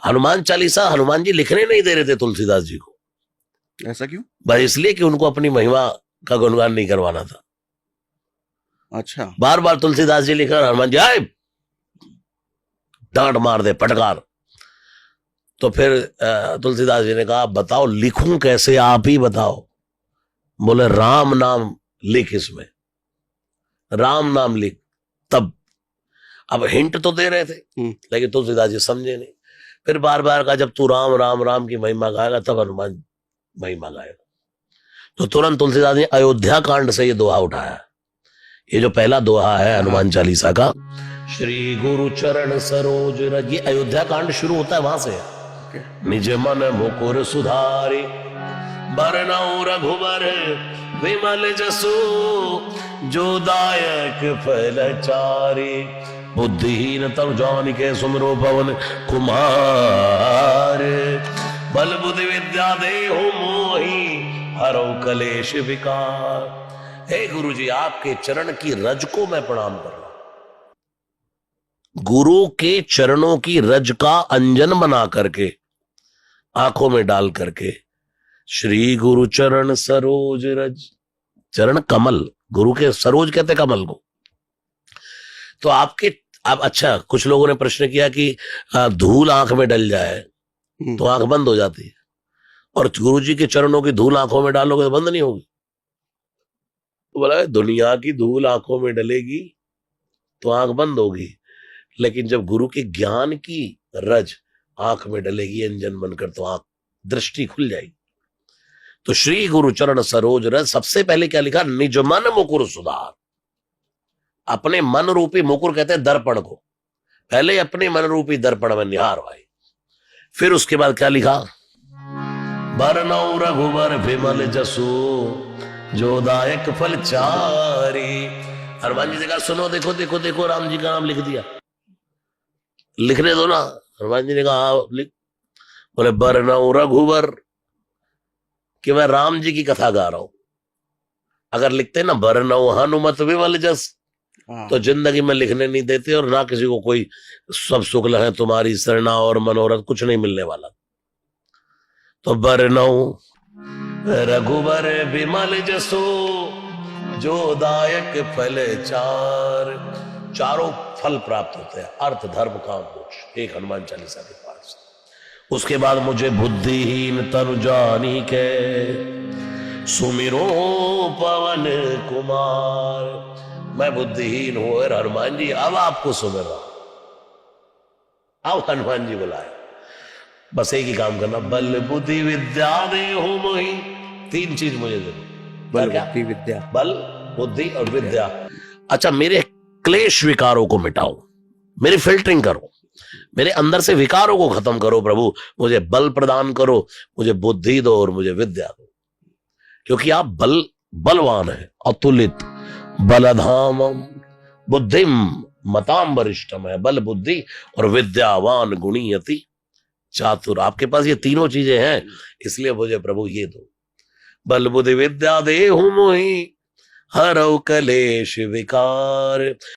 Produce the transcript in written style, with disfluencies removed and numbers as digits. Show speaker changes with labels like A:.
A: हनुमान चालीसा हनुमान जी लिखने नहीं दे रहे थे तुलसीदास जी को।
B: ऐसा क्यों?
A: बस इसलिए कि उनको अपनी महिमा का गुणगान नहीं करवाना था।
B: अच्छा।
A: बार बार तुलसीदास जी लिख रहे, हनुमान जी आए डांट मार दे फटकार। तो फिर तुलसीदास जी ने कहा बताओ लिखूं कैसे, आप ही बताओ। बोले राम नाम लिख, इसमें राम नाम लिख। तब अब हिंट तो दे रहे थे लेकिन तुलसीदास जी समझे नहीं। फिर बार बार कहा जब तू राम राम राम की महिमा गाएगा तब हनुमान महिमा गाएगा। तो तुरंत तुलसीदास ने अयोध्या कांड से ये दोहा उठाया। ये जो पहला दोहा है हनुमान चालीसा का, श्री गुरु चरण सरोज रज, ये अयोध्या कांड शुरू होता है वहां से। निज मन मुकुर सुधारी बरनउँ रघुबर विमल जसु, जो दायक फल चारी, बुद्धिहीन तनु जानिके सुमिरो पवन कुमार, बल बुद्धि विद्या देहु मोहि हरौ कलेश विकार। हे गुरु जी, आपके चरण की रज को मैं प्रणाम कर रहा हूं। गुरु के चरणों की रज का अंजन बना करके आंखों में डाल करके, श्री गुरु चरण सरोज रज, चरण कमल, गुरु के सरोज कहते कमल को। तो आपके अब अच्छा, कुछ लोगों ने प्रश्न किया कि धूल आंख में डल जाए तो आंख बंद हो जाती है, और गुरु जी के चरणों की धूल आंखों में डालोगे तो बंद नहीं होगी। तो बोला दुनिया की धूल आंखों में डलेगी तो आंख बंद होगी, लेकिन जब गुरु के ज्ञान की रज आंख में डलेगी अंजन बनकर तो आंख दृष्टि खुल जाएगी। तो श्री गुरु चरण सरोज रज, सबसे पहले क्या लिखा, निज मन मुकुर सुधार। अपने मन रूपी मुकुर कहते हैं दर्पण को, पहले अपने मन रूपी दर्पण में निहार भाई। फिर उसके बाद क्या लिखा, बरनउँ रघुबर विमल जसु, जो दायक फल चारी। हनुमान जी ने कहा सुनो, देखो देखो देखो, राम जी का नाम लिख दिया, लिखने दो ना। हनुमान जी ने कहा लिख। बोले बरनउँ रघुबर, कि मैं राम जी की कथा गा रहा हूं। अगर लिखते ना बरनउँ हनुमत विमल जस, तो जिंदगी में लिखने नहीं देते, और ना किसी को कोई सब शुक्ल है तुम्हारी शरणा और मनोरथ कुछ नहीं मिलने वाला। तो बरनउँ रघुबर विमल जसो, जो दायक फल चार, चारों फल प्राप्त होते हैं, अर्थ धर्म काम मोक्ष, एक हनुमान चालीसा के पास। उसके बाद मुझे बुद्धिहीन तनु जानी के, सुमिरो पवन कुमार। मैं बुद्धिहीन हूं और हनुमान जी अब आपको सुमिर रहा। अब हनुमान जी बुलाए, बस एक ही काम करना, बल बुद्धि विद्या देहु मोहि। तीन चीज मुझे दे,
B: बल बुद्धि विद्या,
A: बल बुद्धि और विद्या। अच्छा, मेरे क्लेश विकारों को मिटाओ, मेरी फिल्टरिंग करो, मेरे अंदर से विकारों को खत्म करो प्रभु। मुझे बल प्रदान करो, मुझे बुद्धि दो और मुझे विद्या दो, क्योंकि आप बलवान है। अतुलित बलधामम बुद्धिम मताम वरिष्ठम है, बल बुद्धि और विद्यावान गुणी अति चातुर। आपके पास ये तीनों चीजें हैं, इसलिए मुझे प्रभु ये दो, बल बुद्धि विद्या देहु मोहि हरौ कलेश विकार।